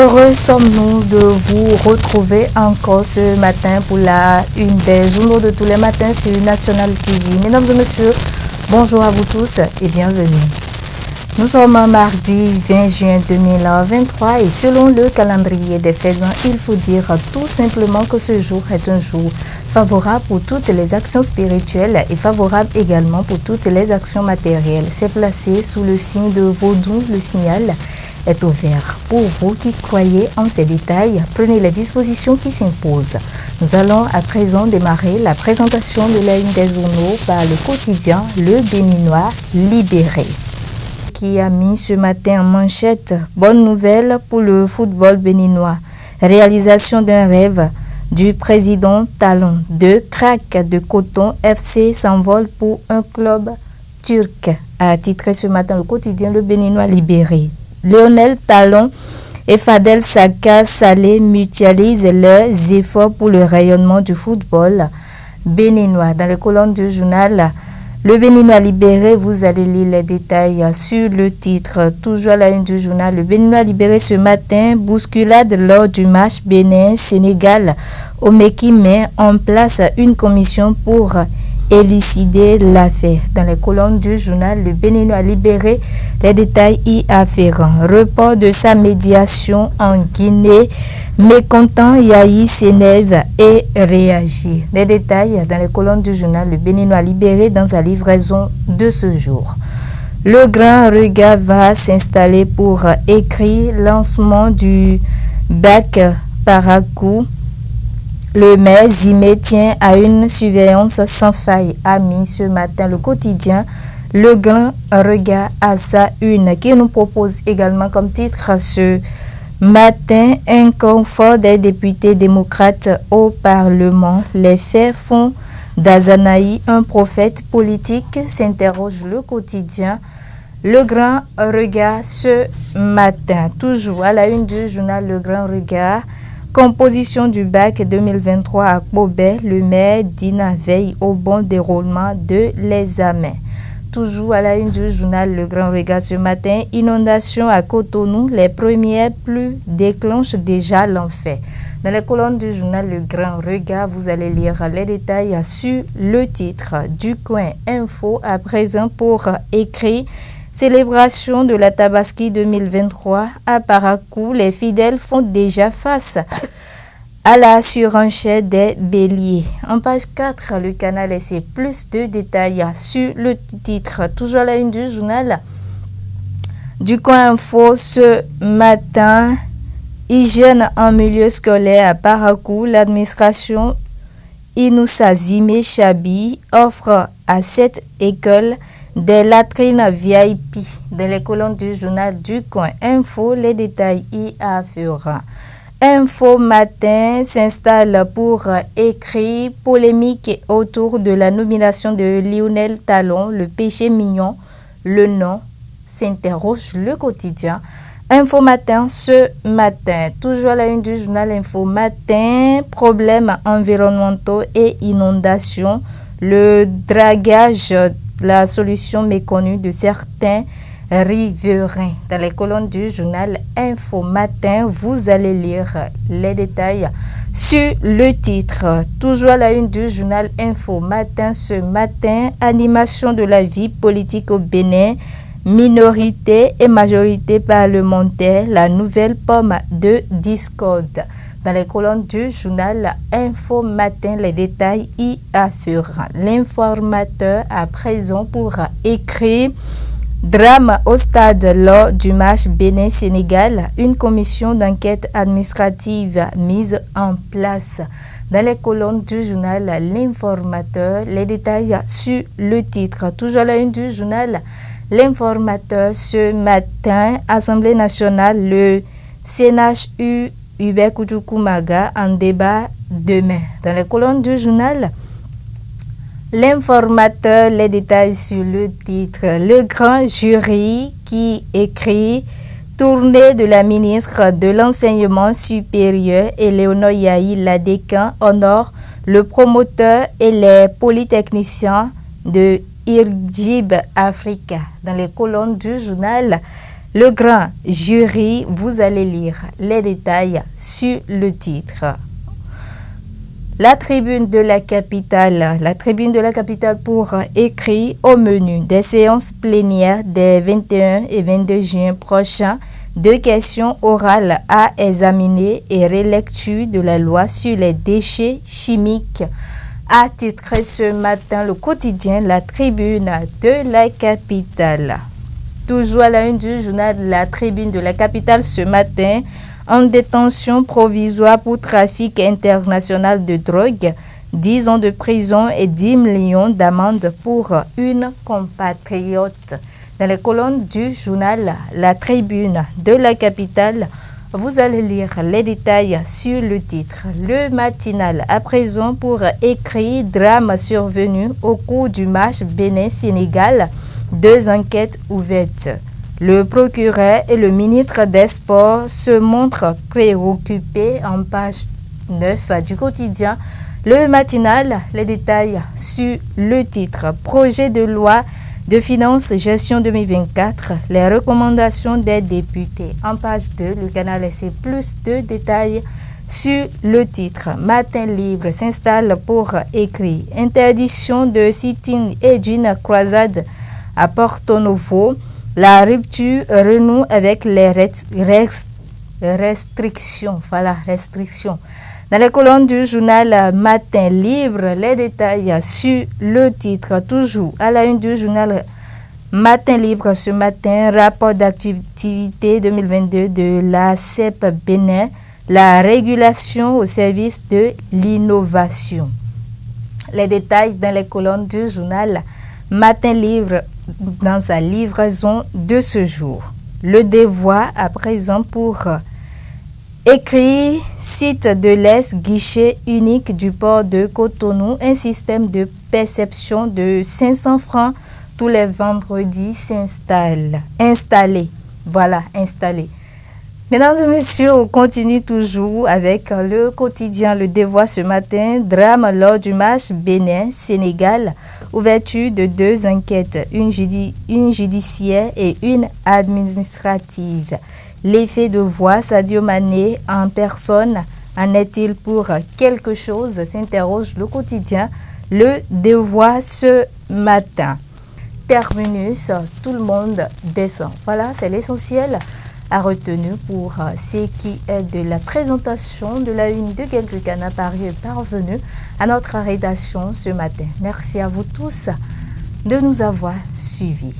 Heureux sommes-nous de vous retrouver encore ce matin pour la une des journaux de tous les matins sur National TV. Mesdames et messieurs, bonjour à vous tous et bienvenue. Nous sommes mardi 20 juin 2023 et selon le calendrier des faisans, il faut dire tout simplement que ce jour est un jour favorable pour toutes les actions spirituelles et favorable également pour toutes les actions matérielles. C'est placé sous le signe de Vaudou, le signal est ouvert. Pour vous qui croyez en ces détails, prenez les dispositions qui s'imposent. Nous allons à présent démarrer la présentation de la une des journaux par le quotidien Le Béninois Libéré, qui a mis ce matin en manchette « Bonne nouvelle pour le football béninois. Réalisation d'un rêve du président Talon. 2 cracks de coton FC s'envolent pour un club turc », a titré ce matin le quotidien Le Béninois Libéré. Lionel Talon et Fadel Saka Saleh mutualisent leurs efforts pour le rayonnement du football béninois. Dans les colonnes du journal Le Béninois Libéré, vous allez lire les détails sur le titre. Toujours à la une du journal Le Béninois Libéré ce matin, bousculade lors du match Bénin-Sénégal. Omeki met en place une commission pour élucider l'affaire. Dans les colonnes du journal Le Béninois Libéré, les détails y afférents. Report de sa médiation en Guinée. Mécontent, Yahi s'énerve et réagit. Les détails dans les colonnes du journal Le Béninois Libéré dans sa livraison de ce jour. Le grand regard va s'installer pour écrire lancement du bac Parakou. Le maire Zimé tient à une surveillance sans faille, a mis ce matin le quotidien Le Grand Regard à sa une, qui nous propose également comme titre ce matin un confort des députés démocrates au Parlement. Les faits font d'Azanaï un prophète politique, s'interroge le quotidien Le Grand Regard ce matin. Toujours à la une du journal Le Grand Regard. Composition du bac 2023 à Kobé, le maire Dina veille au bon déroulement de l'examen. Toujours à la une du journal Le Grand Regard ce matin, inondation à Cotonou, les premières pluies déclenchent déjà l'enfer. Dans les colonnes du journal Le Grand Regard, vous allez lire les détails sur le titre du coin info à présent pour écrire. Célébration de la Tabaski 2023 à Parakou, les fidèles font déjà face à la surenchère des béliers. En page 4, le canal essaie plus de détails sur le titre. Toujours à la une du journal du coin info ce matin. Hygiène en milieu scolaire à Parakou, l'administration Inoussa Zimé Chabi offre à cette école des latrines VIP. Dans les colonnes du journal du coin info, les détails y afférents. Info Matin s'installe pour écrire polémique autour de la nomination de Lionel Talon. Le péché mignon, le nom, s'interroge le quotidien. Info Matin ce matin, toujours à la une du journal Info Matin, problèmes environnementaux et inondations, le dragage, la solution méconnue de certains riverains. Dans les colonnes du journal Info Matin, vous allez lire les détails sur le titre. Toujours à la une du journal Info Matin ce matin, animation de la vie politique au Bénin, minorité et majorité parlementaire, la nouvelle pomme de discorde. Dans les colonnes du journal Info Matin, les détails y afférents. L'informateur à présent pour écrire drame au stade lors du match Bénin-Sénégal. Une commission d'enquête administrative mise en place. Dans les colonnes du journal L'Informateur, les détails sur le titre. Toujours à la une du journal L'Informateur ce matin, Assemblée nationale, le CNHU Hubert Koudjoukou-Maga en débat demain. Dans les colonnes du journal L'Informateur, les détails sur le titre. Le grand jury qui écrit tournée de la ministre de l'Enseignement supérieur Éléonore Yahi Ladécan honore le promoteur et les polytechniciens de Irjib Africa. Dans les colonnes du journal Le grand jury, vous allez lire les détails sur le titre. La tribune de la capitale pour écrit au menu des séances plénières des 21 et 22 juin prochains, 2 questions orales à examiner et relecture de la loi sur les déchets chimiques. A titré ce matin le quotidien La Tribune de la capitale. Toujours à la une du journal La Tribune de la capitale ce matin, en détention provisoire pour trafic international de drogue, 10 ans de prison et 10 millions d'amende pour une compatriote. Dans les colonnes du journal La Tribune de la capitale, vous allez lire les détails sur le titre. Le matinal à présent pour écrire drame survenu au cours du match Bénin-Sénégal, 2 enquêtes ouvertes. Le procureur et le ministre des Sports se montrent préoccupés en page 9 du quotidien. Le matinal, les détails sur le titre. Projet de loi de finances gestion 2024, les recommandations des députés. En page 2, le canal essaie plus de détails sur le titre. Matin libre s'installe pour écrire. Interdiction de sit-in et d'une croisade à Porto Novo. La rupture renoue avec les restrictions. Voilà, restrictions. Dans les colonnes du journal Matin Libre, les détails sur le titre. Toujours à la une du journal Matin Libre ce matin, rapport d'activité 2022 de la CEP Bénin, la régulation au service de l'innovation. Les détails dans les colonnes du journal Matin Libre dans sa livraison de ce jour. Le devoir à présent pour écrire site de l'Est, guichet unique du port de Cotonou, un système de perception de 500 francs tous les vendredis s'installe. Installé. Mesdames et messieurs, on continue toujours avec le quotidien Le Devoir ce matin. Drame lors du match Bénin-Sénégal. Ouverture de 2 enquêtes, une judiciaire et une administrative. L'effet de voix, Sadio Mané en personne, en est-il pour quelque chose? S'interroge le quotidien Le Devoir ce matin. Terminus, tout le monde descend. Voilà, c'est l'essentiel à retenir pour ce qui est de la présentation de la une de quelques canaux paru et parvenu à notre rédaction ce matin. Merci à vous tous de nous avoir suivis.